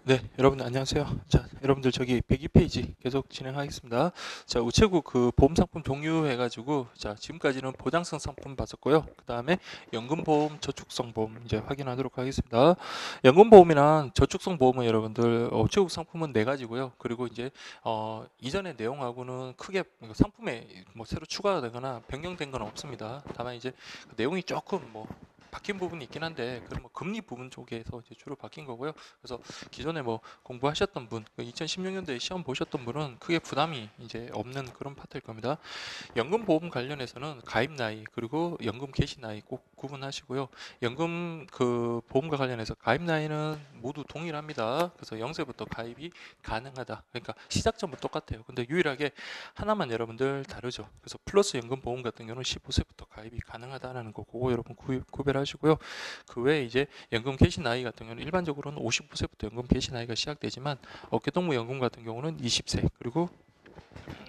네, 여러분들 안녕하세요. 자, 여러분들 저기 102페이지 계속 진행하겠습니다. 자, 우체국 그 보험 상품 종류 해가지고 자, 지금까지는 보장성 상품 봤었고요. 그 다음에 연금보험, 저축성 보험 이제 확인하도록 하겠습니다. 연금보험이랑 저축성 보험은 여러분들 우체국 상품은 네 가지고요. 그리고 이제 이전의 내용하고는 크게 상품에 뭐 새로 추가가 되거나 변경된 건 없습니다. 다만 이제 그 내용이 조금 뭐 바뀐 부분이 있긴 한데 그럼 뭐 금리 부분 쪽에서 이제 주로 바뀐 거고요. 그래서 기존에 뭐 공부하셨던 분, 2016년도에 시험 보셨던 분은 크게 부담이 이제 없는 그런 파트일 겁니다. 연금 보험 관련해서는 가입 나이 그리고 연금 개시 나이 꼭 구분하시고요. 연금 그 보험과 관련해서 가입 나이는 모두 동일합니다. 그래서 0세부터 가입이 가능하다. 그러니까 시작점은 똑같아요. 근데 유일하게 하나만 여러분들 다르죠. 그래서 플러스 연금 보험 같은 경우는 15세부터 가입이 가능하다는 거 그거 여러분 구별하시고요. 그 외에 이제 연금 개시 나이 같은 경우는 일반적으로는 55세부터 연금 개시 나이가 시작되지만 어깨동무연금 같은 경우는 20세 그리고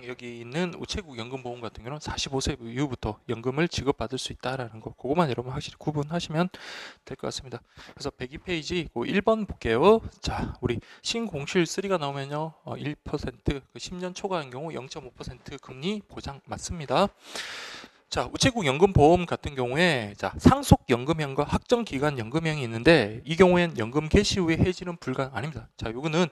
여기 있는 우체국 연금보험 같은 경우는 45세 이후부터 연금을 지급받을 수 있다라는 거 그것만 여러분 확실히 구분하시면 될 것 같습니다. 그래서 102페이지 1번 볼게요. 자, 우리 신공실 3가 나오면요 1% 그 10년 초과인 경우 0.5% 금리 보장 맞습니다. 자, 우체국 연금보험 같은 경우에 자, 상속연금형과 확정기간연금형이 있는데 이 경우엔 연금 개시 후에 해지는 불가 아닙니다. 자, 요거는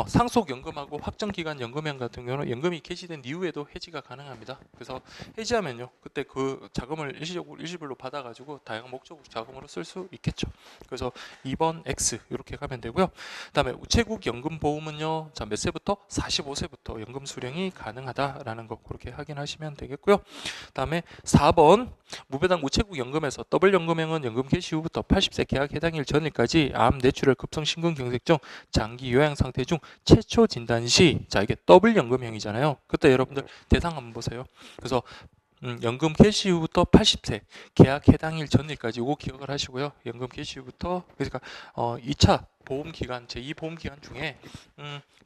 상속연금하고 확정기간연금형 같은 경우는 연금이 개시된 이후에도 해지가 가능합니다. 그래서 해지하면요 그때 그 자금을 일시불로 받아가지고 다양한 목적 자금으로 쓸 수 있겠죠. 그래서 2번 X 이렇게 가면 되고요. 그 다음에 우체국 연금보험은요 자, 몇 세부터? 45세부터 연금 수령이 가능하다라는 거 그렇게 확인하시면 되겠고요. 그 다음에 4번 무배당 우체국 연금에서 더블 연금형은 연금 개시 후부터 80세 계약 해당일 전일까지 암, 뇌출혈, 급성 심근경색증, 장기 요양 상태 중 최초 진단 시 자 이게 더블 연금형이잖아요. 그때 여러분들 대상 한번 보세요. 그래서 연금 개시 후부터 80세 계약 해당일 전일까지 이거 기억을 하시고요. 연금 개시 후부터 그러니까 2차 보험 기간 제2 보험 기간 중에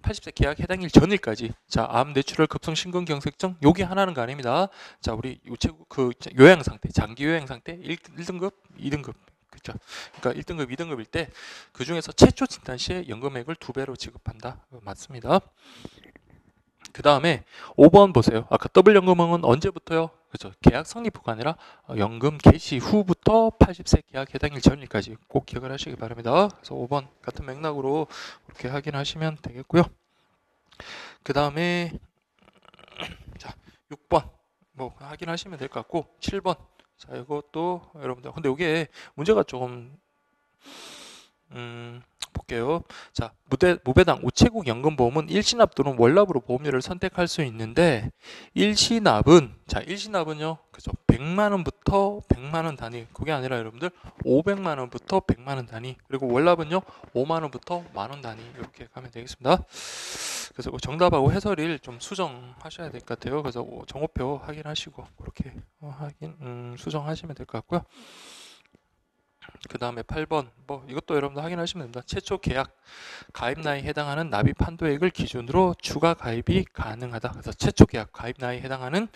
80세 계약 해당일 전일까지 자, 암, 뇌출혈, 급성 심근경색증 요게 하나는 거 아닙니다. 자, 우리 우체국 그 요양 상태, 장기 요양 상태 1등급, 2등급 그렇죠. 그러니까 1등급, 2등급일 때 그 중에서 최초 진단 시에 연금액을 2배로 지급한다. 맞습니다. 그 다음에 5번 보세요. 아까 더블 연금형은 언제부터요? 그죠. 계약 성립 후가 아니라 연금 개시 후부터 80세 계약 해당일 전일까지 꼭 기억을 하시기 바랍니다. 그래서 5번 같은 맥락으로 이렇게 확인하시면 되겠고요. 그 다음에 자 6번 뭐 확인하시면 될 것 같고 7번 자 이것도 여러분들 근데 이게 문제가 조금 볼게요. 자, 무배당 우체국 연금보험은 일시납 또는 월납으로 보험료를 선택할 수 있는데 일시납은요. 그죠? 100만 원부터 100만 원 단위. 그게 아니라 여러분들 500만 원부터 100만 원 단위. 그리고 월납은요. 5만 원부터 만 원 단위. 이렇게 가면 되겠습니다. 그래서 정답하고 해설일 좀 수정하셔야 될 것 같아요. 그래서 정오표 확인하시고 그렇게 수정하시면 될 것 같고요. 그 다음에 8번 뭐 이것도 여러분들 확인하시면 됩니다. 최초 계약 가입 나이에 해당하는 납입 한도액을 기준으로 추가 가입이 가능하다. 그래서 최초 계약 가입 나이에 해당하는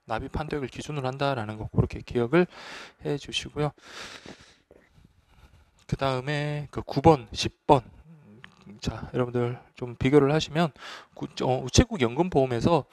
납입 한도액을 기준으로 한다라는 거 그렇게 기억을 해 주시고요. 그 다음에 그 9번, 10번 자 여러분들 좀 비교를 하시면 우체국 연금보험에서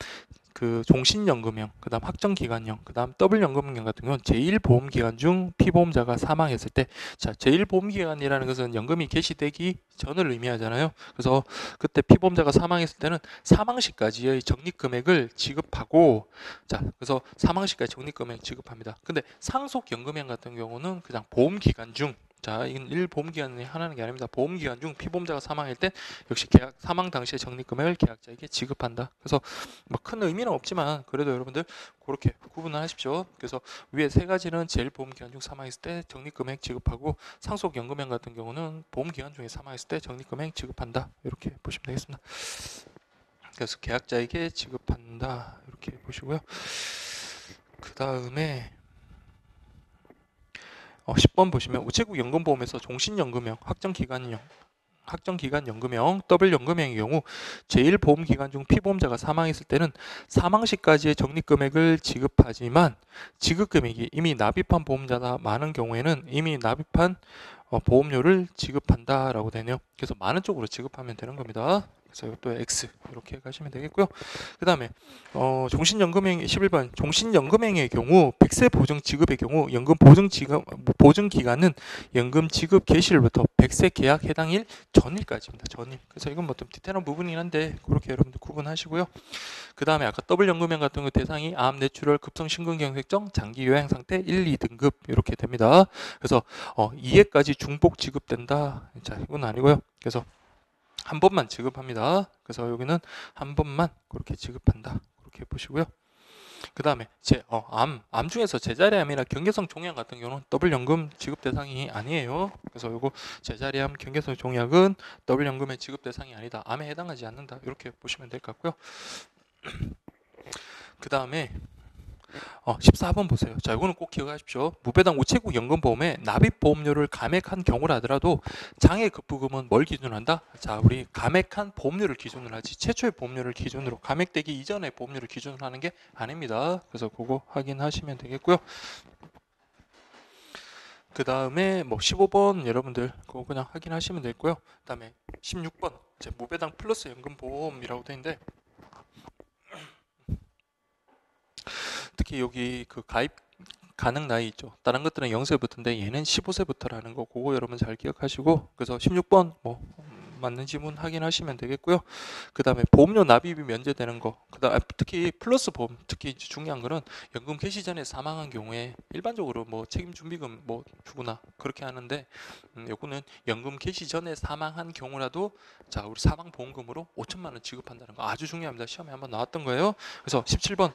그 종신연금형, 그 다음 확정기간형, 그 다음 더블연금형 같은 경우는 제1보험기간 중 피보험자가 사망했을 때 자 제1보험기간이라는 것은 연금이 개시되기 전을 의미하잖아요. 그래서 그때 피보험자가 사망했을 때는 사망시까지의 적립금액을 지급하고 자 그래서 사망시까지 적립금액 지급합니다. 근데 상속연금형 같은 경우는 그냥 보험기간 중 자, 이건 1보험기간이 하나는 게 아닙니다. 보험기간 중 피보험자가 사망할 때 역시 계약 사망 당시의 적립금액을 계약자에게 지급한다. 그래서 뭐 큰 의미는 없지만 그래도 여러분들 그렇게 구분을 하십시오. 그래서 위에 세 가지는 제일 보험기간 중 사망했을 때 적립금액 지급하고 상속연금형 같은 경우는 보험기간 중에 사망했을 때 적립금액 지급한다. 이렇게 보시면 되겠습니다. 그래서 계약자에게 지급한다. 이렇게 보시고요. 그 다음에 10번 보시면 우체국 연금보험에서 종신연금형, 확정기간 연금형, 더블 연금형의 경우 제1보험기간 중 피보험자가 사망했을 때는 사망시까지의 적립금액을 지급하지만 지급금액이 이미 납입한 보험자가 많은 경우에는 이미 납입한 보험료를 지급한다라고 되네요. 그래서 많은 쪽으로 지급하면 되는 겁니다. 그래서 이것도 X 이렇게 가시면 되겠고요. 그 다음에 종신연금행 11번 종신연금행의 경우 100세 보증 지급의 경우 연금 보증 기간은 연금 지급 개시일부터 100세 계약 해당일 전일까지입니다. 전일. 그래서 이건 뭐 좀 디테일한 부분이긴 한데 그렇게 여러분들 구분하시고요. 그 다음에 아까 더블 연금형 같은 거 대상이 암, 뇌출혈, 급성 심근경색증, 장기 요양 상태 1, 2등급 이렇게 됩니다. 그래서 2회까지 중복 지급된다. 자, 이건 아니고요. 그래서 한 번만 지급합니다. 그래서 여기는 한 번만 그렇게 지급한다. 그렇게 보시고요. 그 다음에 암 중에서 제자리암이나 경계성 종양 같은 경우는 더블 연금 지급 대상이 아니에요. 그래서 요거 제자리암, 경계성 종양은 더블 연금의 지급 대상이 아니다. 암에 해당하지 않는다. 이렇게 보시면 될 것 같고요. 그 다음에 14번 보세요. 자, 이거는 꼭 기억하십시오. 무배당 우체국 연금보험에 납입보험료를 감액한 경우라 하더라도 장애 급부금은 뭘 기준으로 한다? 자, 우리 감액한 보험료를 기준으로 하지 최초의 보험료를 기준으로 감액되기 이전의 보험료를 기준으로 하는 게 아닙니다. 그래서 그거 확인하시면 되겠고요. 그 다음에 15번 여러분들 그거 그냥 확인하시면 되고요. 그 다음에 16번 무배당 플러스 연금보험이라고 되어 있는데 특히 여기 그 가입 가능 나이 있죠. 다른 것들은 0세부터인데 얘는 15세부터라는 거 그거 여러분 잘 기억하시고 그래서 16번 맞는 지문 확인하시면 되겠고요. 그 다음에 보험료 납입이 면제되는 거. 그다음 특히 플러스 보험 특히 이제 중요한 거는 연금 개시 전에 사망한 경우에 일반적으로 책임 준비금 주거나 그렇게 하는데 요거는 연금 개시 전에 사망한 경우라도 자 우리 사망 보험금으로 5천만 원 지급한다는 거 아주 중요합니다. 시험에 한번 나왔던 거예요. 그래서 17번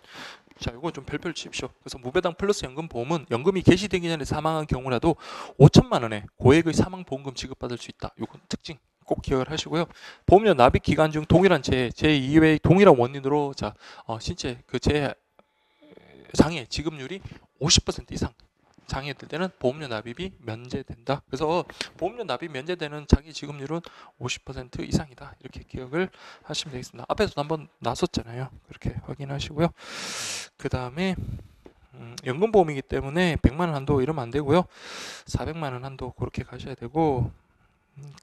자, 이거 좀 별표를 칩시오. 그래서 무배당 플러스 연금 보험은 연금이 개시되기 전에 사망한 경우라도 5천만 원의 고액의 사망 보험금 지급받을 수 있다. 이건 특징 꼭 기억을 하시고요. 보험료 납입 기간 중 동일한 제 이외의 동일한 원인으로 자 신체 그 장애 지급률이 50% 이상 장애될 때는 보험료 납입이 면제된다. 그래서 보험료 납입 면제되는 장애 지급률은 50% 이상이다. 이렇게 기억을 하시면 되겠습니다. 앞에서도 한번 나섰잖아요. 그렇게 확인하시고요. 그 다음에 연금보험이기 때문에 100만 원 한도 이러면 안 되고요. 400만 원 한도 그렇게 가셔야 되고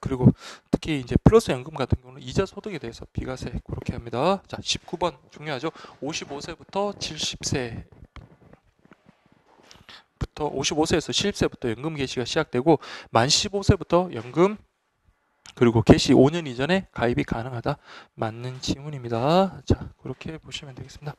그리고 특히 이제 플러스 연금 같은 경우는 이자 소득에 대해서 비과세 그렇게 합니다. 자, 19번 중요하죠. 55세부터 70세 55세에서 70세부터 연금 개시가 시작되고 만 15세부터 연금 그리고 개시 5년 이전에 가입이 가능하다. 맞는 지문입니다. 자, 그렇게 보시면 되겠습니다.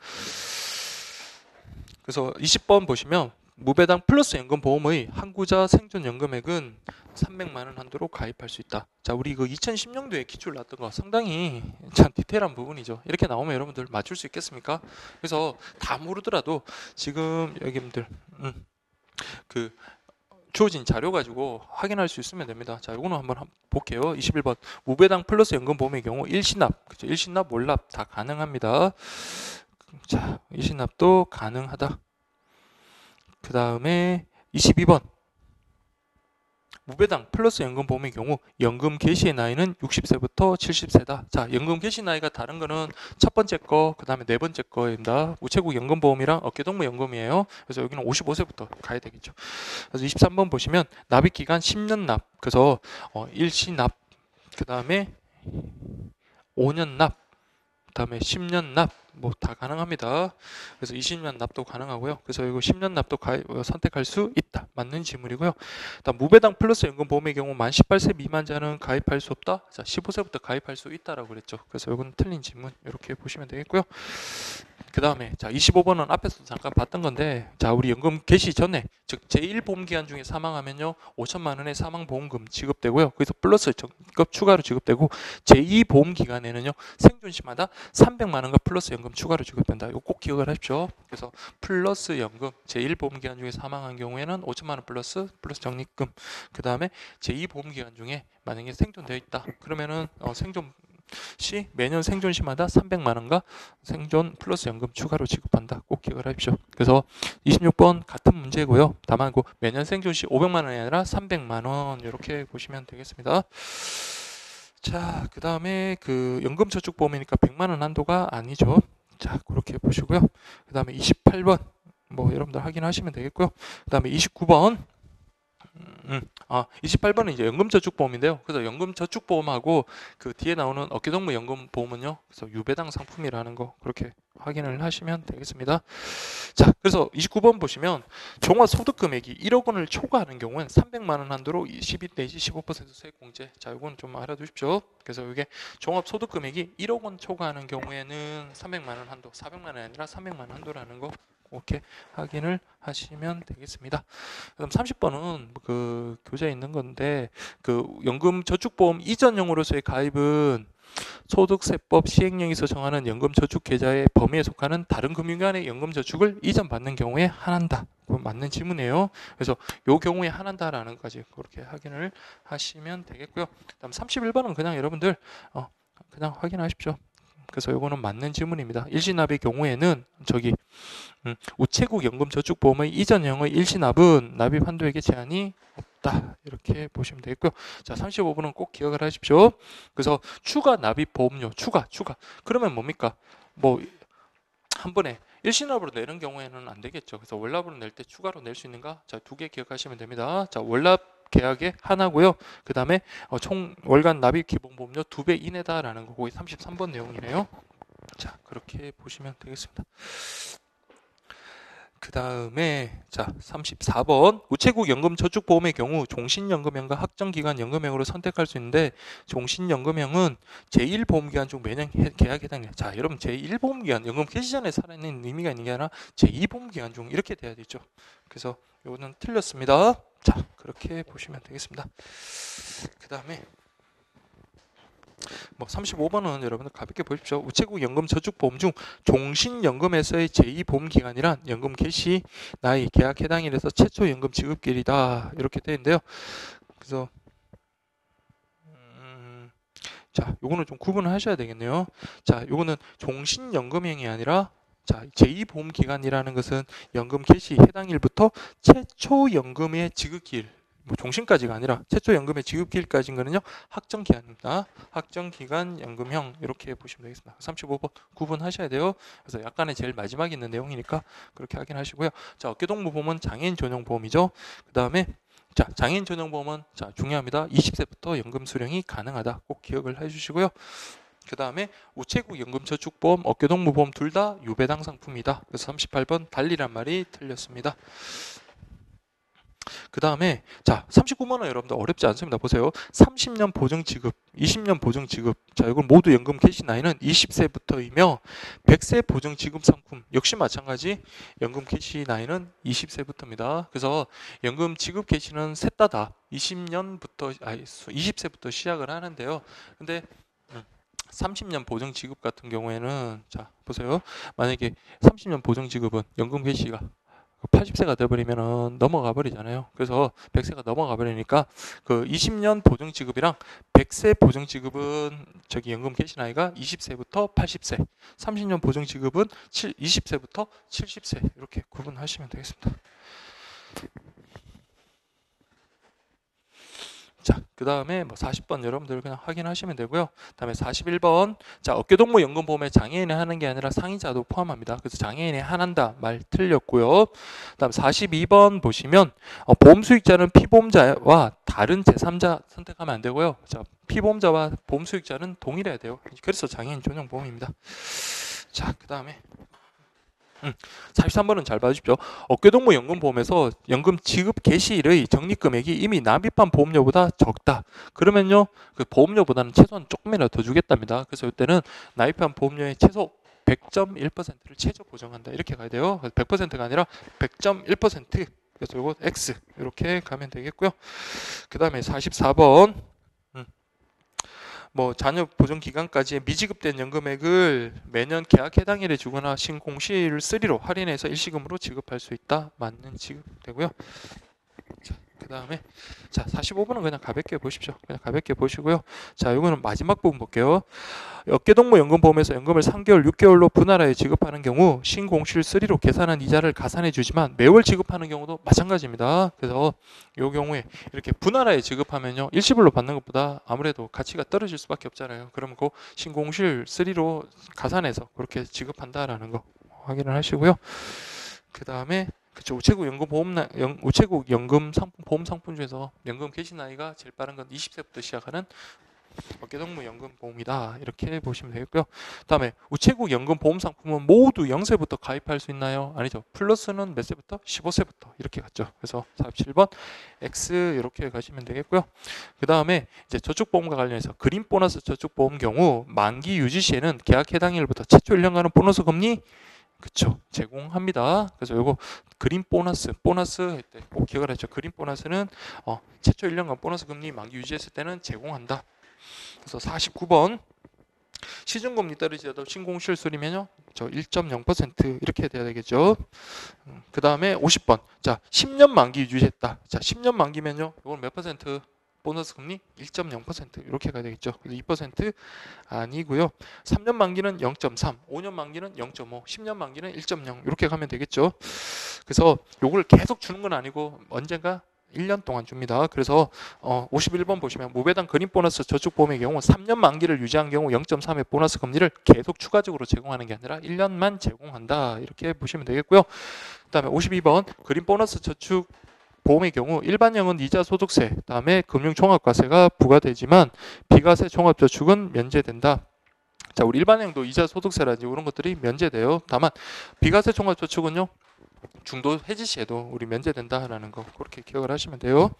그래서 20번 보시면 무배당 플러스 연금 보험의 항구자 생존 연금액은 300만 원 한도로 가입할 수 있다. 자, 우리 그 2010년도에 기출 났던 거 상당히 참 디테일한 부분이죠. 이렇게 나오면 여러분들 맞출 수 있겠습니까? 그래서 다 모르더라도 지금 여기분들 그 주어진 자료 가지고 확인할 수 있으면 됩니다. 자, 이거는 한번 볼게요. 21번 무배당 플러스 연금 보험의 경우 일시납, 그죠? 일시납, 월납 다 가능합니다. 자, 일시납도 가능하다. 그 다음에 22번 무배당 플러스 연금 보험의 경우 연금 개시의 나이는 60세부터 70세다. 자, 연금 개시 나이가 다른 거는 첫 번째 거, 그 다음에 네 번째 거입니다. 우체국 연금 보험이랑 어깨동무 연금이에요. 그래서 여기는 55세부터 가야 되겠죠. 그래서 23번 보시면 납입 기간 10년 납. 그래서 일시 납, 그 다음에 5년 납, 그 다음에 10년 납. 다 가능합니다. 그래서 20년 납도 가능하고요. 그래서 이거 10년 납도 선택할 수 있다. 맞는 지문이고요. 다음 무배당 플러스 연금 보험의 경우 만 18세 미만자는 가입할 수 없다. 자, 15세부터 가입할 수 있다라고 그랬죠. 그래서 이건 틀린 지문 이렇게 보시면 되겠고요. 그 다음에 자 25번은 앞에서 잠깐 봤던 건데 자 우리 연금 개시 전에 즉 제1보험기간 중에 사망하면요 5천만 원의 사망보험금 지급되고요. 거기서 플러스 적급 추가로 지급되고 제2보험기간에는요 생존 시마다 300만 원과 플러스 연금 추가로 지급된다. 이거 꼭 기억을 하십시오. 그래서 플러스 연금 제1보험기간 중에 사망한 경우에는 5천만 원 플러스 적립금 그 다음에 제2보험기간 중에 만약에 생존되어 있다. 그러면은 생존 시 매년 생존 시마다 300만 원과 생존 플러스 연금 추가로 지급한다. 꼭 기억을 하십시오. 그래서 26번 같은 문제고요. 다만 매년 생존 시 500만 원이 아니라 300만 원 이렇게 보시면 되겠습니다. 자, 그 다음에 그 연금저축보험이니까 100만 원 한도가 아니죠. 자, 그렇게 보시고요. 그 다음에 28번 여러분들 확인하시면 되겠고요. 그 다음에 29번 아, 28번은 이제 연금저축보험인데요. 그래서 연금저축보험하고 그 뒤에 나오는 어깨동무연금보험은요. 그래서 유배당 상품이라는 거 그렇게 확인을 하시면 되겠습니다. 자, 그래서 29번 보시면 종합소득금액이 1억 원을 초과하는 경우는 300만 원 한도로 12 내지 15% 세액공제. 자, 이건 좀 알아두십시오. 그래서 이게 종합소득금액이 1억 원 초과하는 경우에는 300만 원 한도, 400만 원이 아니라 300만 원 한도라는 거 이렇게 확인을 하시면 되겠습니다. 그다음 30번은 그 교재에 있는 건데 그 연금저축보험 이전형으로서의 가입은 소득세법 시행령에서 정하는 연금저축계좌의 범위에 속하는 다른 금융기관의 연금저축을 이전받는 경우에 한한다. 그건 맞는 질문이에요. 그래서 요 경우에 한한다라는 것까지 그렇게 확인을 하시면 되겠고요. 그다음 31번은 그냥 여러분들 그냥 확인하십시오. 그래서 요거는 맞는 질문입니다. 일시납의 경우에는 저기 우체국 연금저축보험의 이전형의 일시납은 납입 한도액에 제한이 없다. 이렇게 보시면 되겠고요. 자, 35번은 꼭 기억을 하십시오. 그래서 추가 납입 보험료, 추가. 그러면 뭡니까? 뭐 한 번에 일시납으로 내는 경우에는 안 되겠죠. 그래서 월납으로 낼 때 추가로 낼 수 있는가? 자, 두 개 기억하시면 됩니다. 자, 월납 계약의 하나고요. 그 다음에 총 월간 납입 기본보험료 2배 이내다라는 거고 33번 내용이네요. 자, 그렇게 보시면 되겠습니다. 그 다음에 자 34번 우체국 연금저축보험의 경우 종신연금형과 확정기간연금형으로 선택할 수 있는데 종신연금형은 제1보험기간 중 매년 계약 해당해요. 자 여러분 제1보험기간 연금 개시 전에 살아있는 의미가 있는 게 아니라 제2보험기간 중 이렇게 돼야 되죠. 그래서 이거는 틀렸습니다. 자 그렇게 보시면 되겠습니다. 그 다음에 뭐 35번은 여러분들 가볍게 보십시오. 우체국 연금저축보험 중 종신연금에서의 제2보험기간이란 연금 개시 나이 계약 해당일에서 최초 연금 지급일이다 이렇게 되어 있는데요. 그래서 자 요거는 좀 구분을 하셔야 되겠네요. 자 요거는 종신연금형이 아니라 자 제2보험기간이라는 것은 연금 개시 해당일부터 최초 연금의 지급일 뭐 종신까지가 아니라 최초 연금의 지급기일까지인 거는요 확정기간입니다. 확정기간 연금형 이렇게 보시면 되겠습니다. 35번 구분하셔야 돼요. 그래서 약간의 제일 마지막에 있는 내용이니까 그렇게 확인하시고요. 자 어깨동무보험은 장애인 전용 보험이죠. 그 다음에 자 장애인 전용 보험은 자 중요합니다. 20세부터 연금 수령이 가능하다. 꼭 기억을 해주시고요. 그 다음에 우체국 연금저축보험, 어깨동무보험 둘 다 유배당 상품이다. 그래서 38번 달리란 말이 틀렸습니다. 그 다음에 자 39만원 여러분들 어렵지 않습니다. 보세요. 30년 보증 지급, 20년 보증 지급. 자 이건 모두 연금 개시 나이는 20세부터이며 100세 보증 지급 상품 역시 마찬가지 연금 개시 나이는 20세부터입니다. 그래서 연금 지급 개시는 셋 다 20세부터 시작을 하는데요. 근데 30년 보증 지급 같은 경우에는 자 보세요. 만약에 30년 보증 지급은 연금 개시가 80세가 돼버리면 넘어가 버리잖아요. 그래서 100세가 넘어가 버리니까 그 20년 보증 지급이랑 100세 보증 지급은 저기 연금 개시 나이가 20세부터 80세, 30년 보증 지급은 20세부터 70세 이렇게 구분하시면 되겠습니다. 자, 그 다음에 뭐 40번 여러분들 그냥 확인하시면 되고요. 그 다음에 41번. 자, 어깨동무 연금보험에 장애인이 하는 게 아니라 상위자도 포함합니다. 그래서 장애인이 한한다 말 틀렸고요. 그 다음 42번 보시면 보험 수익자는 피보험자와 다른 제3자 선택하면 안 되고요. 자, 피보험자와 보험 수익자는 동일해야 돼요. 그래서 장애인 전용 보험입니다. 자, 그 다음에 43번은 잘 봐주십시오. 어깨동무 연금보험에서 연금 지급 개시일의 적립금액이 이미 납입한 보험료보다 적다. 그러면요, 그 보험료보다는 최소한 조금이라도 더 주겠답니다. 그래서 이때는 납입한 보험료의 최소 100.1%를 최저 보정한다. 이렇게 가야 돼요. 100%가 아니라 100.1%. 그래서 이거 X 이렇게 가면 되겠고요. 그 다음에 44번. 뭐 자녀 보존 기간까지 미지급된 연금액을 매년 계약 해당일에 주거나 신공실 3로 할인해서 일시금으로 지급할 수 있다. 맞는 지급되고요. 그 다음에 자 45번은 그냥 가볍게 보십시오. 그냥 가볍게 보시고요. 자 이거는 마지막 부분 볼게요. 어깨동무 연금보험에서 연금을 3개월, 6개월로 분할하여 지급하는 경우 신공실 3로 계산한 이자를 가산해 주지만 매월 지급하는 경우도 마찬가지입니다. 그래서 이 경우에 이렇게 분할하여 지급하면요 일시불로 받는 것보다 아무래도 가치가 떨어질 수밖에 없잖아요. 그러면 그 신공실 3로 가산해서 그렇게 지급한다라는 거 확인을 하시고요. 그 다음에 그쵸. 우체국 연금 상품 보험 상품 중에서 연금 개시 나이가 제일 빠른 건 20세부터 시작하는 어깨동무 연금 보험이다. 이렇게 보시면 되겠고요. 그다음에 우체국 연금 보험 상품은 모두 0세부터 가입할 수 있나요? 아니죠. 플러스는 몇 세부터? 15세부터 이렇게 갔죠. 그래서 47번 X 이렇게 가시면 되겠고요. 그다음에 이제 저축보험과 관련해서 그린 보너스 저축보험 경우 만기 유지 시에는 계약 해당일부터 최초 1년간은 보너스 금리 그쵸 제공합니다. 그래서 요거 그린 보너스 할 때 꼭 기억을 하죠. 그린 보너스는 최초 1년간 보너스 금리 만기 유지했을 때는 제공한다. 그래서 49번 시중금리 떨어지더라도 신공실수리면요 저 1.0% 이렇게 돼야 되겠죠. 그 다음에 50번 자 10년 만기 유지했다. 자 10년 만기면요 이건 몇 퍼센트 보너스 금리 1.0% 이렇게 가야 되겠죠. 그래서 2% 아니고요. 3년 만기는 0.3, 5년 만기는 0.5, 10년 만기는 1.0 이렇게 가면 되겠죠. 그래서 요걸 계속 주는 건 아니고 언젠가 1년 동안 줍니다. 그래서 51번 보시면 무배당 그린 보너스 저축보험의 경우 3년 만기를 유지한 경우 0.3의 보너스 금리를 계속 추가적으로 제공하는 게 아니라 1년만 제공한다. 이렇게 보시면 되겠고요. 그다음에 52번 그린 보너스 저축 보험의 경우 일반형은 이자 소득세, 그다음에 금융종합과세가 부과되지만 비과세 종합저축은 면제된다. 자, 우리 일반형도 이자 소득세라든지 이런 것들이 면제돼요. 다만 비과세 종합저축은요. 중도 해지 시에도 우리 면제된다라는 거 그렇게 기억을 하시면 돼요.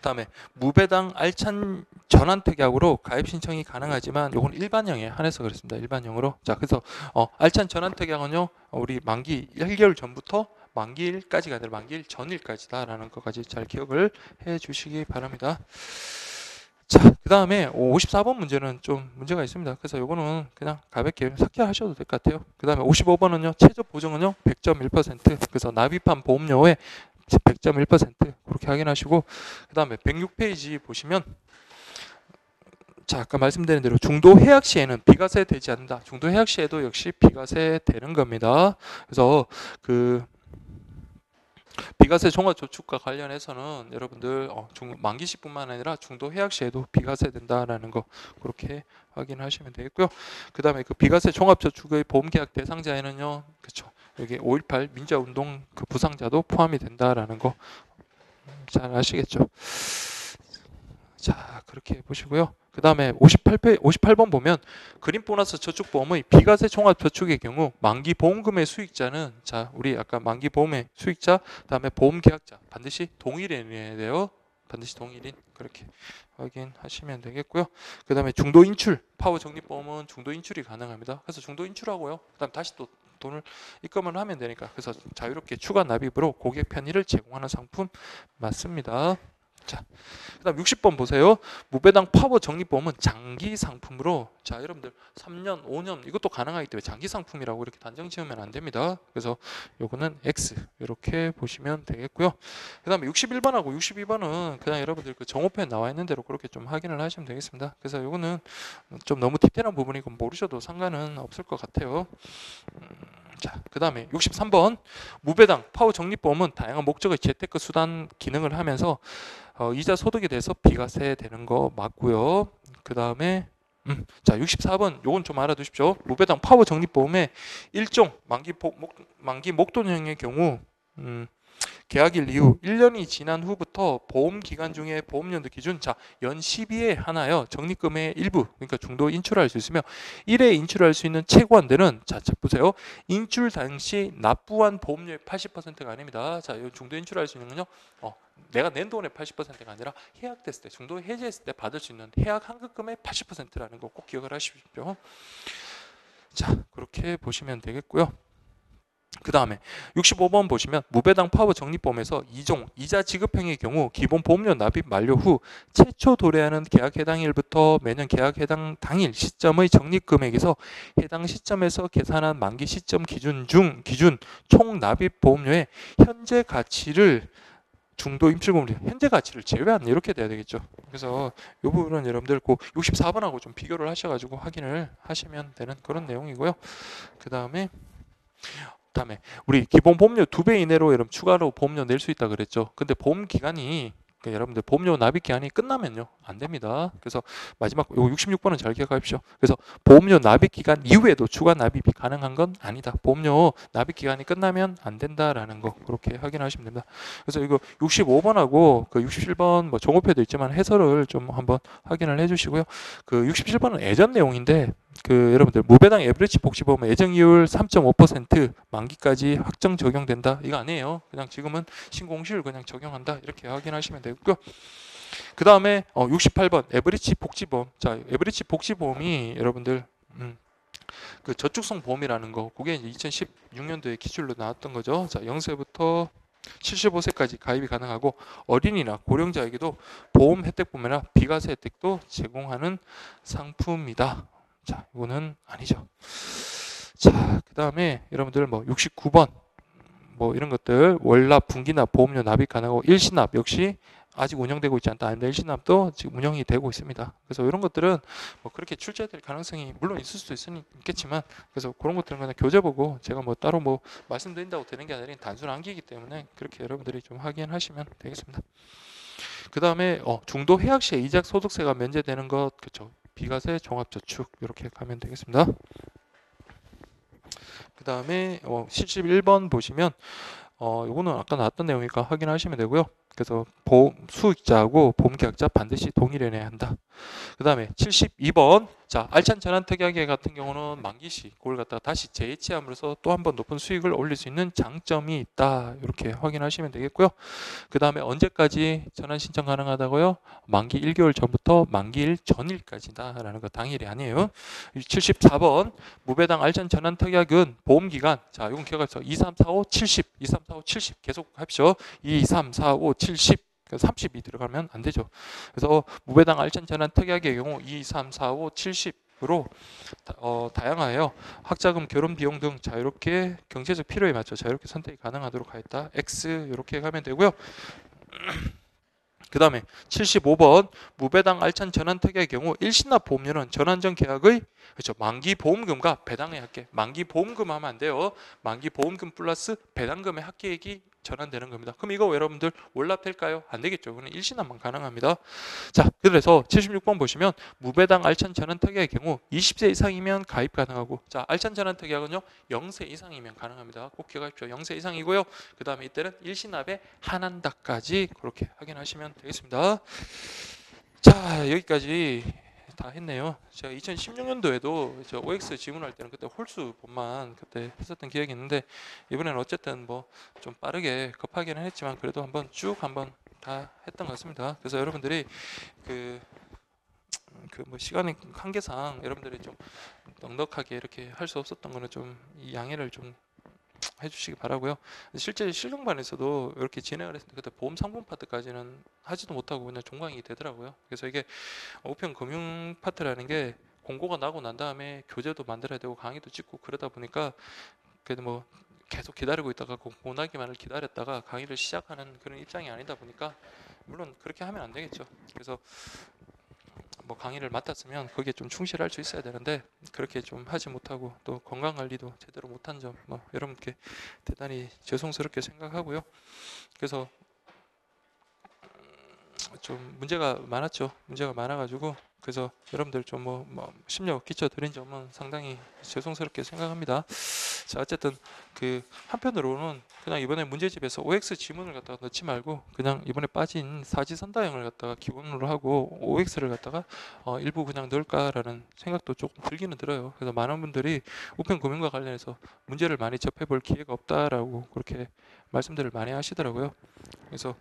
다음에 무배당 알찬 전환특약으로 가입 신청이 가능하지만 이건 일반형에 한해서 그렇습니다. 일반형으로. 자, 그래서 알찬 전환특약은요. 우리 만기 1개월 전부터 만기일까지가 아니라 만기일 전일까지다라는 것까지 잘 기억을 해 주시기 바랍니다. 자, 그 다음에 54번 문제는 좀 문제가 있습니다. 그래서 이거는 그냥 가볍게 삭제하셔도 될 것 같아요. 그 다음에 55번은요. 최저 보증은요. 100.1% 그래서 납입한 보험료의 100.1% 그렇게 확인하시고 그 다음에 106페이지 보시면 자 아까 말씀드린 대로 중도 해약 시에는 비과세 되지 않는다. 중도 해약 시에도 역시 비과세 되는 겁니다. 그래서 그 비과세 종합저축과 관련해서는 여러분들 만기시뿐만 아니라 중도 해약 시에도 비과세 된다라는 거 그렇게 확인하시면 되겠고요. 그 다음에 그 비과세 종합저축의 보험계약 대상자에는요, 그렇죠. 여기 5.18 민주화운동 그 부상자도 포함이 된다라는 거 잘 아시겠죠. 자 그렇게 보시고요. 그 다음에 58번 보면 그린 보너스 저축보험의 비과세 종합저축의 경우 만기 보험금의 수익자는 자 우리 아까 만기 보험의 수익자 그다음에 보험 계약자 반드시 동일인이어야 돼요. 반드시 동일인 그렇게 확인하시면 되겠고요. 그 다음에 중도 인출 파워 적립보험은 중도 인출이 가능합니다. 그래서 중도 인출하고요. 그다음 다시 또 돈을 입금을 하면 되니까 그래서 자유롭게 추가 납입으로 고객 편의를 제공하는 상품 맞습니다. 자, 그다음 60번 보세요. 무배당 파워 적립보험은 장기 상품으로 자 여러분들 3년, 5년 이것도 가능하기 때문에 장기 상품이라고 이렇게 단정 지으면 안 됩니다. 그래서 요거는 X 이렇게 보시면 되겠고요. 그다음에 61번하고 62번은 그냥 여러분들 그 정오표에 나와 있는 대로 그렇게 좀 확인을 하시면 되겠습니다. 그래서 요거는 좀 너무 디테일한 부분이고 모르셔도 상관은 없을 것 같아요. 자, 그 다음에 63번 무배당 파워 적립보험은 다양한 목적의 재테크 수단 기능을 하면서 이자 소득에 대해서 비과세 되는 거 맞고요. 그 다음에 자 64번 요건 좀 알아두십시오. 무배당 파워 적립보험의 일종 만기 목돈형의 경우 계약일 이후 1년이 지난 후부터 보험 기간 중에 보험연도 기준 연 12회 하나요. 적립금의 일부 그러니까 중도 인출할 수 있으며 1회 인출할 수 있는 최고한대는 자 보세요. 인출 당시 납부한 보험료의 80%가 아닙니다. 자, 이 중도 인출할 수 있는 건요. 내가 낸 돈의 80%가 아니라 해약됐을 때 중도 해지했을 때 받을 수 있는 해약 환급금의 80%라는 거 꼭 기억을 하십시오. 자, 그렇게 보시면 되겠고요. 그 다음에 65번 보시면 무배당 파워 적립보험에서 2종 이자 지급행의 경우 기본 보험료 납입 만료 후 최초 도래하는 계약 해당일부터 매년 계약 해당 당일 시점의 적립금액에서 해당 시점에서 계산한 만기 시점 기준 총 납입 보험료의 현재 가치를 중도 임실금리 현재 가치를 제외한 이렇게 돼야 되겠죠. 그래서 이 부분은 여러분들 그 64번하고 좀 비교를 하셔가지고 확인을 하시면 되는 그런 내용이고요. 그 다음에 우리 기본 보험료 2배 이내로 여러분 추가로 보험료 낼 수 있다 그랬죠. 근데 보험 기간이 여러분들 보험료 납입 기간이 끝나면요 안 됩니다. 그래서 마지막 요 66번은 잘 기억하십시오. 그래서 보험료 납입 기간 이후에도 추가 납입이 가능한 건 아니다. 보험료 납입 기간이 끝나면 안 된다라는 거 그렇게 확인하시면 됩니다. 그래서 이거 65번하고 그 67번 뭐 종업표도 있지만 해설을 좀 한번 확인을 해주시고요. 그 67번은 예전 내용인데 그 여러분들 무배당 에브리지 복지보험 예정이율 3.5% 만기까지 확정 적용된다 이거 아니에요. 그냥 지금은 신공시율 그냥 적용한다 이렇게 확인하시면 되고요. 그 다음에 68번 에브리지 복지보험. 자, 에브리지 복지보험이 여러분들 그 저축성 보험이라는 거 그게 이제 2016년도에 기준으로 나왔던 거죠. 자, 0세부터 75세까지 가입이 가능하고 어린이나 고령자에게도 보험 혜택뿐만 비과세 혜택도 제공하는 상품이다. 자, 이거는 아니죠. 자, 그 다음에 여러분들 뭐 69번 뭐 이런 것들 월납, 분기납, 보험료 납입 가능하고 일시납 역시 아직 운영되고 있지 않다. 근데 일시납도 지금 운영이 되고 있습니다. 그래서 이런 것들은 뭐 그렇게 출제될 가능성이 물론 있을 수도 있겠지만 그래서 그런 것들은 그냥 교재 보고 제가 뭐 따로 뭐 말씀드린다고 되는 게 아니라 단순 암기이기 때문에 그렇게 여러분들이 좀 확인하시면 되겠습니다. 그 다음에 중도 해약 시에 이자 소득세가 면제되는 것 그렇죠. 비과세 종합저축 이렇게 가면 되겠습니다. 그 다음에 71번 보시면 요거는 아까 나왔던 내용이니까 확인하시면 되고요. 그래서 보험 수익자하고 보험계약자 반드시 동일해야 한다. 그 다음에 72번 자 알찬 전환 특약계 같은 경우는 만기시 그걸 갖다가 다시 재해체함으로써 또 한 번 높은 수익을 올릴 수 있는 장점이 있다. 이렇게 확인하시면 되겠고요. 그 다음에 언제까지 전환 신청 가능하다고요? 만기 1개월 전부터 만기일 전일까지다 라는 거 당일이 아니에요. 74번 무배당 알찬 전환 특약은 보험기간 자 이건 기억하세요. 2, 3, 4, 5, 70 2, 3, 4, 5, 70 계속 합시오. 2, 3, 4, 5, 70 30이 들어가면 안 되죠. 그래서 무배당 알찬 전환 특약의 경우 2, 3, 4, 5, 70으로 다양하여 학자금, 결혼 비용 등 자유롭게 경제적 필요에 맞춰 자유롭게 선택이 가능하도록 하였다. X 이렇게 가면 되고요. 그 다음에 75번 무배당 알찬 전환 특약의 경우 일시납 보험료는 전환 전 계약의 그렇죠. 만기 보험금과 배당의 합계. 만기 보험금 하면 안 돼요. 만기 보험금 플러스 배당금의 합계액이 전환되는 겁니다. 그럼 이거 여러분들 월납될까요? 안 되겠죠. 그는 일시납만 가능합니다. 자, 그래서 76번 보시면 무배당 알찬 전환 특약의 경우 20세 이상이면 가입 가능하고 자, 알찬 전환 특약은요. 0세 이상이면 가능합니다. 꼭 기억하십시오. 0세 이상이고요. 그 다음에 이때는 일시납에 한한다까지 그렇게 확인하시면 되겠습니다. 자, 여기까지 다 했네요. 제가 2016년도에도 저 OX 지문할 때는 그때 홀수 본만 그때 했었던 기억이 있는데 이번에는 어쨌든 뭐 좀 빠르게 급하기는 했지만 그래도 한번 쭉 한번 다 했던 것 같습니다. 그래서 여러분들이 그 뭐 시간의 한계상 여러분들이 좀 넉넉하게 이렇게 할 수 없었던 거는 좀 이 양해를 좀 해주시기 바라고요. 실제 실경반에서도 이렇게 진행을 했을 때 그때 보험 상품 파트까지는 하지도 못하고 그냥 종강이 되더라고요. 그래서 이게 우편 금융 파트라는 게 공고가 나고 난 다음에 교재도 만들어야 되고 강의도 찍고 그러다 보니까 그래도 뭐 계속 기다리고 있다가 공고 나기만을 기다렸다가 강의를 시작하는 그런 입장이 아니다 보니까 물론 그렇게 하면 안 되겠죠. 그래서 뭐 강의를 맡았으면 거기에 좀 충실할 수 있어야 되는데 그렇게 좀 하지 못하고 또 건강 관리도 제대로 못한 점 뭐 여러분께 대단히 죄송스럽게 생각하고요. 그래서 좀 문제가 많았죠. 문제가 많아가지고 그래서 여러분들 좀 뭐 심려 끼쳐 드린 점은 상당히 죄송스럽게 생각합니다. 자 어쨌든 그 한편으로는 그냥 이번에 문제집에서 OX 지문을 갖다가 넣지 말고 그냥 이번에 빠진 사지선다형을 갖다가 기본으로 하고 OX를 갖다가 일부 그냥 넣을까라는 생각도 조금 들기는 들어요. 그래서 많은 분들이 우편금융과 관련해서 문제를 많이 접해볼 기회가 없다라고 그렇게 말씀들을 많이 하시더라고요. 그래서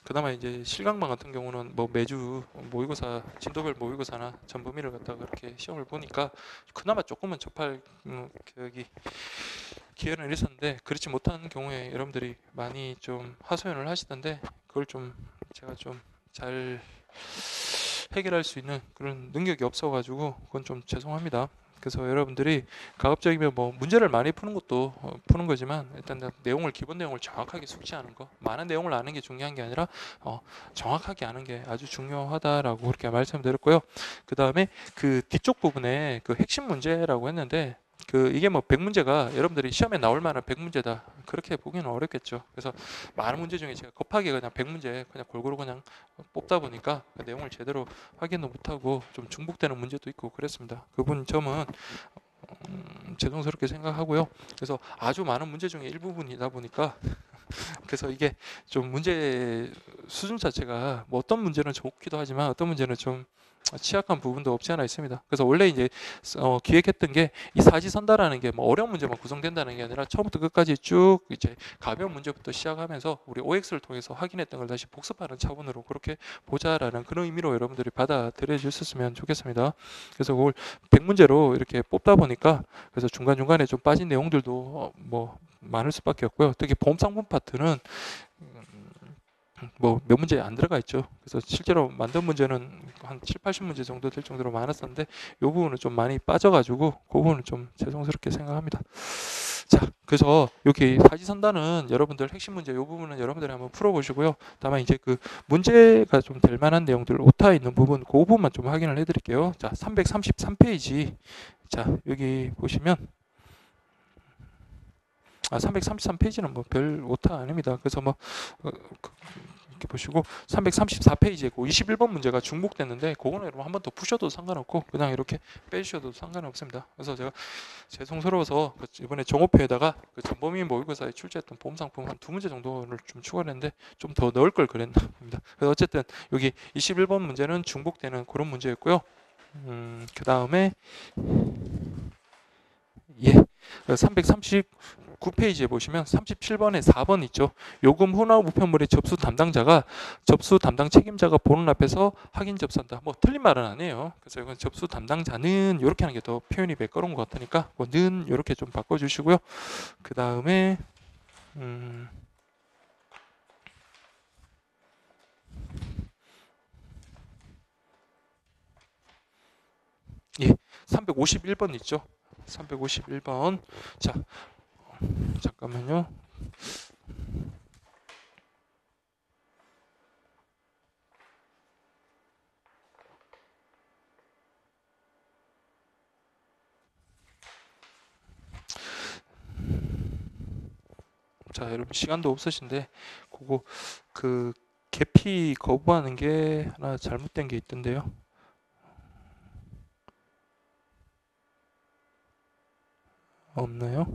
그나마 이제 실강반 같은 경우는 뭐 매주 모의고사 진도별 모의고사나 전범위를 갖다가 그렇게 시험을 보니까 그나마 조금은 접할 기회는 있었는데 그렇지 못한 경우에 여러분들이 많이 좀 하소연을 하시던데 그걸 좀 제가 좀 잘 해결할 수 있는 그런 능력이 없어가지고 그건 좀 죄송합니다. 그래서 여러분들이 가급적이면 뭐 문제를 많이 푸는 것도 푸는 거지만 일단 내용을 기본 내용을 정확하게 숙지하는 거 많은 내용을 아는 게 중요한 게 아니라 정확하게 아는 게 아주 중요하다라고 그렇게 말씀드렸고요. 그 다음에 그 뒤쪽 부분에 그 핵심 문제라고 했는데 이게 뭐 100문제가 여러분들이 시험에 나올 만한 100문제다 그렇게 보기는 어렵겠죠. 그래서 많은 문제 중에 제가 급하게 그냥 100문제 그냥 골고루 그냥 뽑다 보니까 그 내용을 제대로 확인도 못하고 좀 중복되는 문제도 있고 그랬습니다. 그분 점은 죄송스럽게 생각하고요. 그래서 아주 많은 문제 중에 일부분이다 보니까 그래서 이게 좀 문제 수준 자체가 뭐 어떤 문제는 좋기도 하지만 어떤 문제는 좀 취약한 부분도 없지 않아 있습니다. 그래서 원래 이제 기획했던 게 이 사지선다라는 게 뭐 어려운 문제만 구성된다는 게 아니라 처음부터 끝까지 쭉 이제 가벼운 문제부터 시작하면서 우리 OX를 통해서 확인했던 걸 다시 복습하는 차원으로 그렇게 보자라는 그런 의미로 여러분들이 받아들여 주셨으면 좋겠습니다. 그래서 그걸 100문제로 이렇게 뽑다 보니까 그래서 중간중간에 좀 빠진 내용들도 뭐 많을 수밖에 없고요. 특히 보험상품 파트는 뭐 몇 문제 안 들어가 있죠. 그래서 실제로 만든 문제는 한 7, 80문제 정도 될 정도로 많았었는데 이 부분은 좀 많이 빠져가지고 그 부분은 좀 죄송스럽게 생각합니다. 자, 그래서 여기 사지선다는 여러분들 핵심 문제 이 부분은 여러분들이 한번 풀어보시고요. 다만 이제 그 문제가 좀 될 만한 내용들 오타 있는 부분 그 부분만 좀 확인을 해드릴게요. 자, 333페이지. 자, 여기 보시면 333페이지는 뭐 별 오타 아닙니다. 그래서 뭐 이렇게 보시고 334페이지에 그 21번 문제가 중복됐는데 그거는 여러분 한 번 더 푸셔도 상관없고 그냥 이렇게 빼주셔도 상관없습니다. 그래서 제가 죄송스러워서 이번에 종업표에다가 그 전범위 모의고사에 출제했던 보험상품 한 2문제 정도를 좀 추가를 했는데 좀 더 넣을 걸 그랬나 봅니다. 그래서 어쨌든 여기 21번 문제는 중복되는 그런 문제였고요. 그 다음에 예, 339페이지에 보시면 37번에 4번 있죠. 요금 후나 우편물의 접수 담당자가 접수 담당 책임자가 보는 앞에서 확인 접수한다. 뭐 틀린 말은 아니에요. 그래서 이건 접수 담당자는 이렇게 하는 게 더 표현이 매끄러운 것 같으니까 뭐는 이렇게 좀 바꿔주시고요. 그 다음에 예, 351번 있죠. 351번. 자, 잠깐만요. 자, 여러분 시간도 없으신데 그거 그 개피 거부하는 게 하나 잘못된 게 있던데요. 없나요?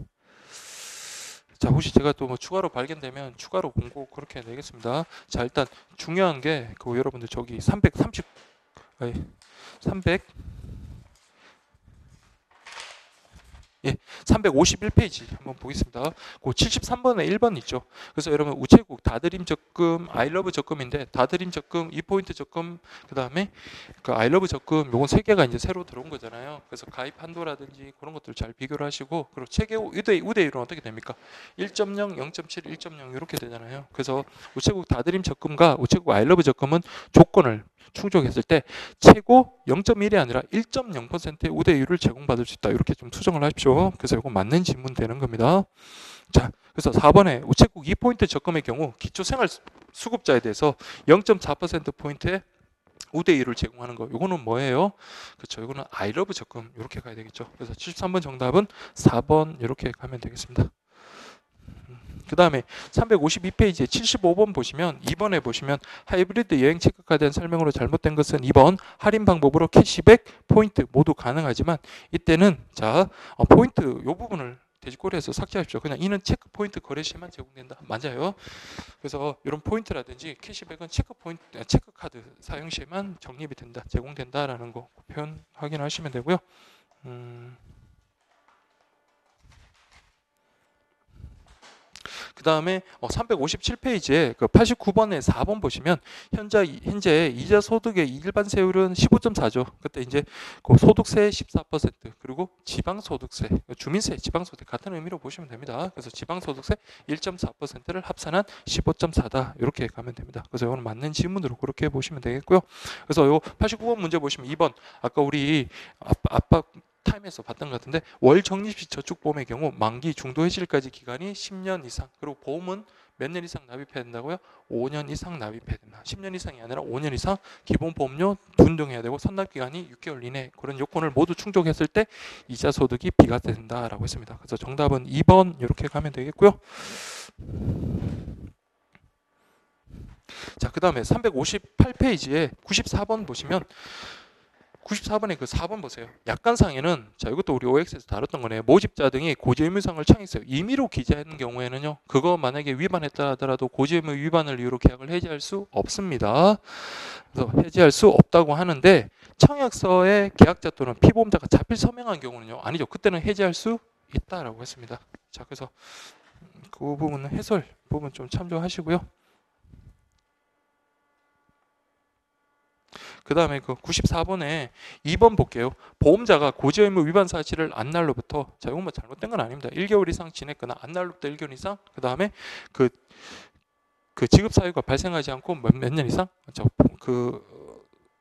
자, 혹시 제가 또 뭐 추가로 발견되면 추가로 공고 그렇게 내겠습니다. 자, 일단 중요한 게 그 여러분들 저기 330 아니, 300 예, 351페이지 한번 보겠습니다. 그 73번에 1번 있죠. 그래서 여러분 우체국 다드림 적금, 아이러브 적금인데 다드림 적금, 2포인트 적금, 그 다음에 그 아이러브 적금 요건 세 개가 이제 새로 들어온 거잖아요. 그래서 가입 한도라든지 그런 것들 잘 비교를 하시고 그리고 체계 우대율은 어떻게 됩니까? 1.0, 0.7, 1.0 이렇게 되잖아요. 그래서 우체국 다드림 적금과 우체국 아이러브 적금은 조건을 충족했을 때 최고 0.1이 아니라 1.0%의 우대율을 제공받을 수 있다. 이렇게 좀 수정을 하십시오. 그래서 이거 맞는 질문 되는 겁니다. 자, 그래서 4번에 우체국 2포인트 적금의 경우 기초생활수급자에 대해서 0.4%포인트의 우대율을 제공하는 거. 이거는 뭐예요? 그렇죠. 이거는 아이러브 적금 이렇게 가야 되겠죠. 그래서 73번 정답은 4번 이렇게 가면 되겠습니다. 그 다음에 352페이지에 75번 보시면 2번에 보시면 하이브리드 여행 체크카에 대한 설명으로 잘못된 것은 2번 할인 방법으로 캐시백, 포인트 모두 가능하지만 이때는 자 포인트 요 부분을 돼지꼬리에서 삭제하십시오. 그냥 이는 체크 포인트 거래 시에만 제공된다. 맞아요. 그래서 이런 포인트라든지 캐시백은 체크 카드 사용 시에만 적립이 된다, 제공된다라는 거 표현 확인하시면 되고요. 그 다음에 357페이지에 그 89번에 4번 보시면 현재 이자 소득의 일반 세율은 15.4죠. 그때 이제 그 소득세 14% 그리고 지방소득세, 주민세, 지방소득 같은 의미로 보시면 됩니다. 그래서 지방소득세 1.4%를 합산한 15.4다 이렇게 가면 됩니다. 그래서 이거는 맞는 지문으로 그렇게 보시면 되겠고요. 그래서 요 89번 문제 보시면 2번 아까 우리 아빠 타임에서 봤던 것 같은데 월 적립식 저축보험의 경우 만기 중도 해지일까지 기간이 10년 이상 그리고 보험은 몇 년 이상 납입해야 된다고요? 5년 이상 납입해야 된다. 10년 이상이 아니라 5년 이상 기본 보험료 분등해야 되고 선납 기간이 6개월 이내 그런 요건을 모두 충족했을 때 이자 소득이 비과세된다라고 했습니다. 그래서 정답은 2번 이렇게 가면 되겠고요. 자, 그다음에 358페이지에 94번 보시면 94번에 그 4번 보세요. 약관상에는 자 이것도 우리 OX에서 다뤘던 거네요. 모집자 등이 고지의무상을 청했어요. 임의로 기재하는 경우에는요. 그거 만약에 위반했다 하더라도 고지의무 위반을 이유로 계약을 해지할 수 없습니다. 그래서 해지할 수 없다고 하는데 청약서에 계약자 또는 피보험자가 자필 서명한 경우는요. 아니죠. 그때는 해지할 수 있다라고 했습니다. 자 그래서 그 부분은 해설 부분 좀 참조하시고요. 그 다음에 그 94번에 2번 볼게요. 보험자가 고지의무 위반 사실을 안날로부터 자 이건 뭐 잘못된 건 아닙니다. 1개월 이상 지냈거나 안날로부터 1개월 이상 그 다음에 그 지급 사유가 발생하지 않고 몇 년 이상 그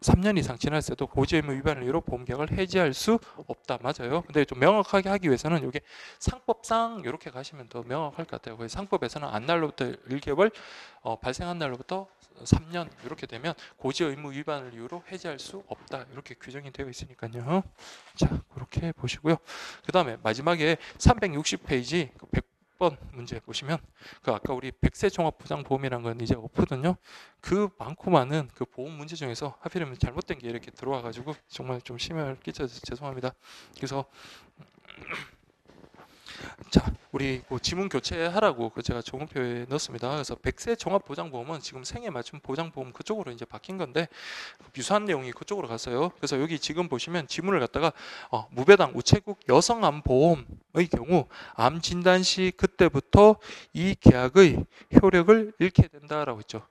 3년 이상 지났어도 고지의무 위반을 이유로 보험계약을 해지할 수 없다. 맞아요. 근데 좀 명확하게 하기 위해서는 이게 상법상 이렇게 가시면 더 명확할 것 같아요. 상법에서는 안날로부터 1개월 발생한 날로부터 3년 이렇게 되면 고지의무 위반을 이유로 해지할 수 없다. 이렇게 규정이 되어 있으니까요. 자, 그렇게 보시고요. 그 다음에 마지막에 360페이지 100번 문제 보시면 그 아까 우리 백세 종합보장보험이라는 건 이제 없거든요. 그 많고 많은 그 보험 문제 중에서 하필이면 잘못된 게 이렇게 들어와 가지고 정말 좀 심혈 끼쳐서 죄송합니다. 그래서 자, 우리 그 지문 교체하라고 그 제가 종합표에 넣었습니다. 그래서 백세 종합보장보험은 지금 생애 맞춤 보장보험 그쪽으로 이제 바뀐 건데 유사한 내용이 그쪽으로 갔어요. 그래서 여기 지금 보시면 지문을 갖다가 무배당 우체국 여성암보험의 경우 암 진단 시 그때부터 이 계약의 효력을 잃게 된다라고 했죠.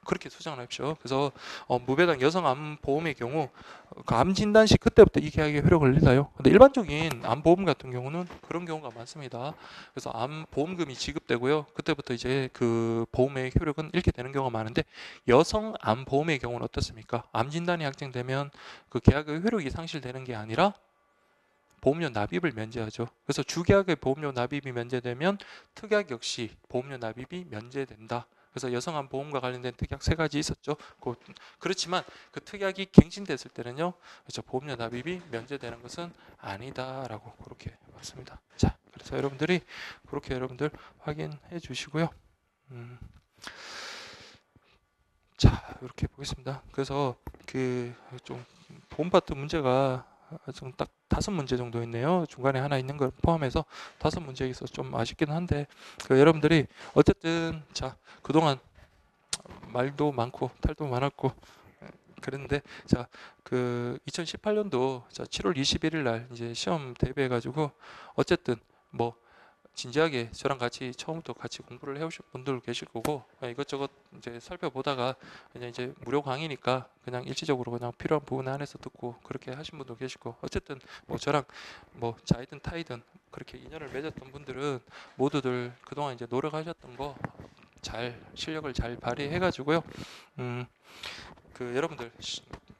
그렇게 수정을 하십시오. 그래서 무배당 여성 암 보험의 경우 그 암 진단 시 그때부터 이 계약의 효력을 잃나요? 근데 일반적인 암 보험 같은 경우는 그런 경우가 많습니다. 그래서 암 보험금이 지급되고요. 그때부터 이제 그 보험의 효력은 잃게 되는 경우가 많은데 여성 암 보험의 경우는 어떻습니까? 암 진단이 확정되면 그 계약의 효력이 상실되는 게 아니라 보험료 납입을 면제하죠. 그래서 주계약의 보험료 납입이 면제되면 특약 역시 보험료 납입이 면제된다. 그래서 여성암 보험과 관련된 특약 3가지 있었죠. 그렇지만 그 특약이 갱신됐을 때는요, 그렇죠. 보험료 납입이 면제되는 것은 아니다라고 그렇게 봤습니다. 자, 그래서 여러분들이 그렇게 여러분들 확인해 주시고요. 자, 이렇게 보겠습니다. 그래서 그 좀 보험 파트 문제가 좀 딱 5문제 정도 있네요. 중간에 하나 있는 걸 포함해서 5문제에 있어서 좀 아쉽긴 한데 그 여러분들이 어쨌든 자 그동안 말도 많고 탈도 많았고 그런데 자 그 2018년도 자 7월 21일 날 이제 시험 대비해 가지고 어쨌든 뭐 진지하게 저랑 같이 처음부터 같이 공부를 해오실 분들 계실 거고 이것저것 이제 살펴보다가 그냥 이제 무료 강의니까 그냥 일시적으로 그냥 필요한 부분 안에서 듣고 그렇게 하신 분도 계시고 어쨌든 뭐 저랑 뭐 자이든 타이든 그렇게 인연을 맺었던 분들은 모두들 그동안 이제 노력하셨던 거 잘 실력을 잘 발휘해 가지고요. 그 여러분들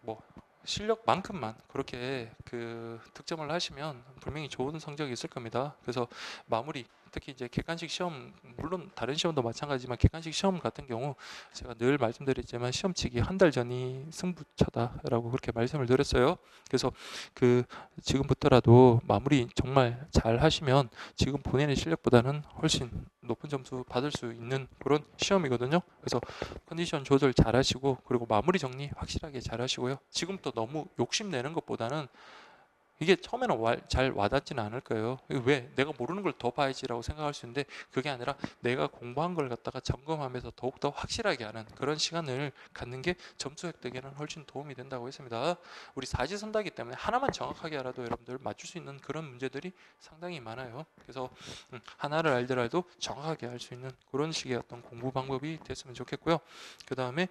뭐 실력만큼만 그렇게 그 득점을 하시면 분명히 좋은 성적이 있을 겁니다. 그래서 마무리 특히 이제 객관식 시험 물론 다른 시험도 마찬가지지만 객관식 시험 같은 경우 제가 늘 말씀드렸지만 시험 치기 한 달 전이 승부처다라고 그렇게 말씀을 드렸어요. 그래서 그 지금부터라도 마무리 정말 잘 하시면 지금 본인의 실력보다는 훨씬 높은 점수 받을 수 있는 그런 시험이거든요. 그래서 컨디션 조절 잘 하시고 그리고 마무리 정리 확실하게 잘 하시고요. 지금부터 너무 욕심내는 것보다는 이게 처음에는 잘 와닿지는 않을 거예요. 왜? 내가 모르는 걸 더 봐야지라고 생각할 수 있는데 그게 아니라 내가 공부한 걸 갖다가 점검하면서 더욱더 확실하게 하는 그런 시간을 갖는 게 점수 획득에는 훨씬 도움이 된다고 했습니다. 우리 사지선다기 때문에 하나만 정확하게 알아도 여러분들 맞출 수 있는 그런 문제들이 상당히 많아요. 그래서 하나를 알더라도 정확하게 알 수 있는 그런 식의 어떤 공부 방법이 됐으면 좋겠고요. 그 다음에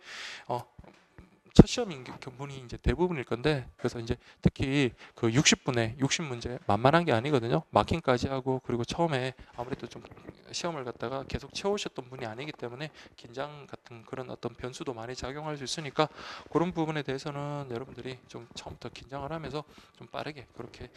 첫 시험인 분이 이제 대부분일 건데 그래서 이제 특히 그 60분에 60문제 만만한 게 아니거든요. 마킹까지 하고 그리고 처음에 아무래도 좀 시험을 갖다가 계속 채우셨던 분이 아니기 때문에 긴장 같은 그런 어떤 변수도 많이 작용할 수 있으니까 그런 부분에 대해서는 여러분들이 좀 처음부터 긴장을 하면서 좀 빠르게 그렇게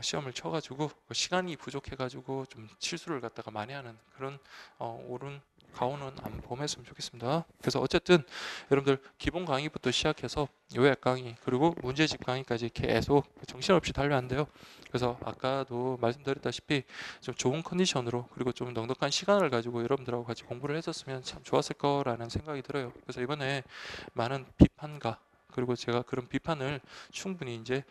시험을 쳐가지고 시간이 부족해가지고 좀 실수를 갖다가 많이 하는 그런 옳은 가오는 안 범했으면 좋겠습니다. 그래서 어쨌든 여러분들 기본 강의부터 시작해서 요약 강의 그리고 문제집 강의까지 계속 정신없이 달려야 한대요. 그래서 아까도 말씀드렸다시피 좀 좋은 컨디션으로 그리고 좀 넉넉한 시간을 가지고 여러분들하고 같이 공부를 했었으면 참 좋았을 거라는 생각이 들어요. 그래서 이번에 많은 비판과 그리고 제가 그런 비판을 충분히 이제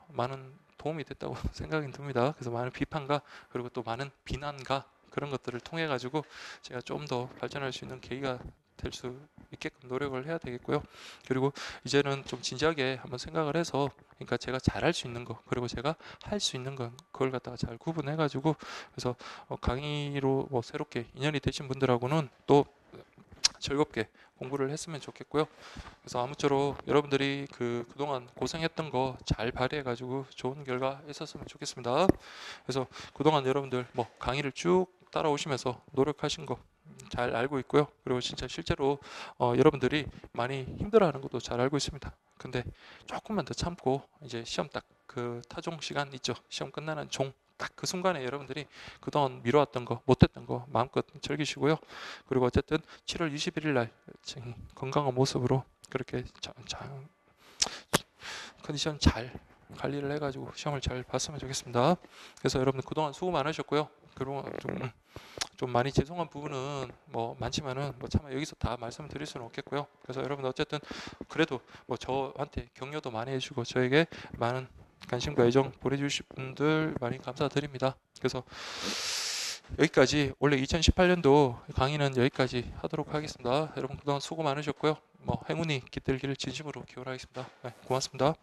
많은 도움이 됐다고 생각이 듭니다. 그래서 많은 비판과 그리고 또 많은 비난과 그런 것들을 통해 가지고 제가 좀 더 발전할 수 있는 계기가 될 수 있게끔 노력을 해야 되겠고요. 그리고 이제는 좀 진지하게 한번 생각을 해서 그러니까 제가 잘할 수 있는 거 그리고 제가 할 수 있는 건 그걸 갖다가 잘 구분해 가지고 그래서 강의로 뭐 새롭게 인연이 되신 분들하고는 또 즐겁게 공부를 했으면 좋겠고요. 그래서 아무쪼록 여러분들이 그동안 고생했던 거 잘 발휘해가지고 좋은 결과 있었으면 좋겠습니다. 그래서 그동안 여러분들 뭐 강의를 쭉 따라오시면서 노력하신 거 잘 알고 있고요. 그리고 진짜 실제로 여러분들이 많이 힘들어하는 것도 잘 알고 있습니다. 근데 조금만 더 참고 이제 시험 딱 그 타종 시간 있죠. 시험 끝나는 종 딱 그 순간에 여러분들이 그동안 미뤄왔던 거 못했던 거 마음껏 즐기시고요. 그리고 어쨌든 7월 21일 날 건강한 모습으로 그렇게 컨디션 잘 관리를 해가지고 시험을 잘 봤으면 좋겠습니다. 그래서 여러분 그동안 수고 많으셨고요. 그동안 좀 많이 죄송한 부분은 뭐 많지만은 뭐 차마 여기서 다 말씀드릴 수는 없겠고요. 그래서 여러분 어쨌든 그래도 뭐 저한테 격려도 많이 해주고 저에게 많은 관심과 애정 보내주신 분들 많이 감사드립니다. 그래서 여기까지 원래 2018년도 강의는 여기까지 하도록 하겠습니다. 여러분 그동안 수고 많으셨고요. 뭐 행운이 깃들기를 진심으로 기원하겠습니다. 네, 고맙습니다.